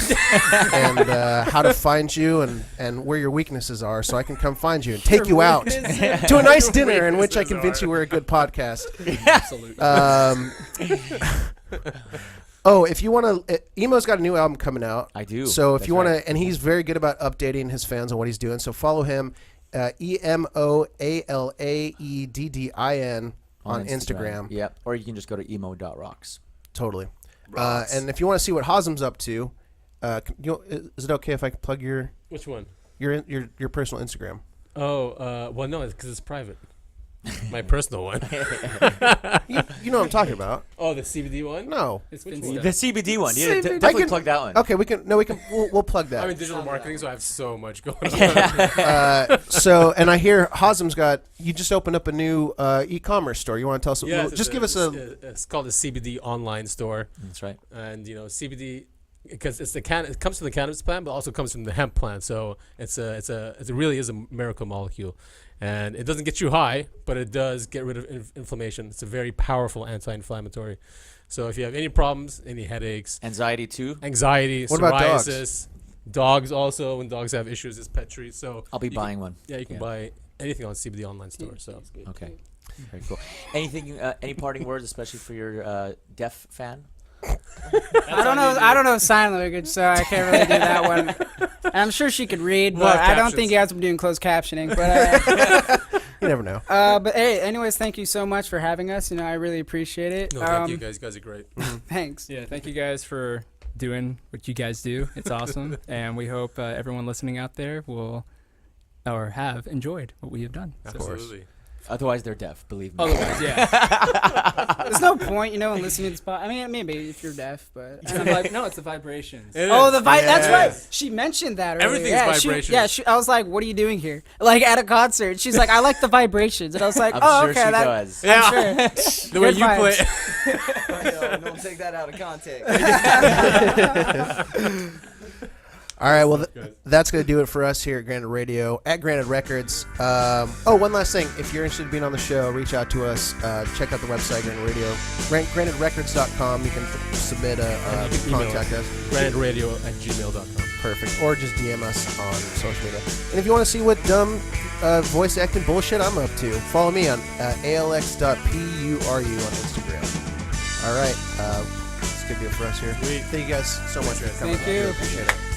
how to find you and where your weaknesses are, so I can come find you and take you out to a nice dinner in which I convince you we're a good podcast. Absolutely. Oh, if you want to, Emo's got a new album coming out. I do. So if That's you want to, right. and he's very good about updating his fans on what he's doing. So follow him, EMOALAEDDIN on Instagram. Yep. Or you can just go to emo.rocks. Totally. And if you want to see what Hazem's up to, is it okay if I plug your Which one? your personal Instagram? Oh, well, no, it's because it's private. My personal one. You know what I'm talking about. Oh, the CBD one? No. It's Which been one? The CBD one. Yeah, CBD. definitely plug that one. Okay, we'll plug that. I'm in digital marketing, so I have so much going on. So, and I hear Hazem's you just opened up a new e-commerce store. You want to tell us? Yeah, Just give us It's called the CBD online store, That's right. and CBD because it comes from the cannabis plant, but also comes from the hemp plant. So it really is a miracle molecule, and it doesn't get you high, but it does get rid of inflammation. It's a very powerful anti-inflammatory. So if you have any problems, any headaches, Anxiety too. anxiety, What about dogs? psoriasis, dogs also, when dogs have issues, it's pet treats. So I'll be you buying one. Yeah, you can buy anything on CBD online store. So Okay. Very cool. Anything? Any parting words, especially for your deaf fan? I don't know sign language, so I can't really do that one. And I'm sure she could read, We'll but have I don't captions. think you have to be doing closed captioning. But you never know. but hey, anyways, thank you so much for having us. I really appreciate it. no, thank you guys. You guys are great. Thanks. Yeah, thank you guys for doing what you guys do. It's awesome. And we hope everyone listening out there will or have enjoyed what we have done. So- Absolutely. Otherwise, they're deaf. Believe me. Otherwise, yeah. There's no point, in listening to this podcast. I mean, maybe if you're deaf, but. No, it's the vibrations. Oh, the that's Yes. right. She mentioned that earlier. Everything's yeah, vibrations. I was like, "What are you doing here?" Like at a concert. She's like, "I like the vibrations," and I was like, I'm "Oh, sure okay." she that, does. Yeah. I'm sure. The way Good you play. vibes. Don't take that out of context. All right, well, that's going to do it for us here at Granted Radio, at Granted Records. One last thing. If you're interested in being on the show, reach out to us. Check out the website, Granted Radio, grantedrecords.com. You can submit You can email contact us. grantedradio@gmail.com. perfect. Or just DM us on social media. And if you want to see what dumb voice acting bullshit I'm up to, follow me on alx.puru on Instagram. All right. That's a good deal for us here. Thank you guys so much for coming. Thank you. Appreciate it.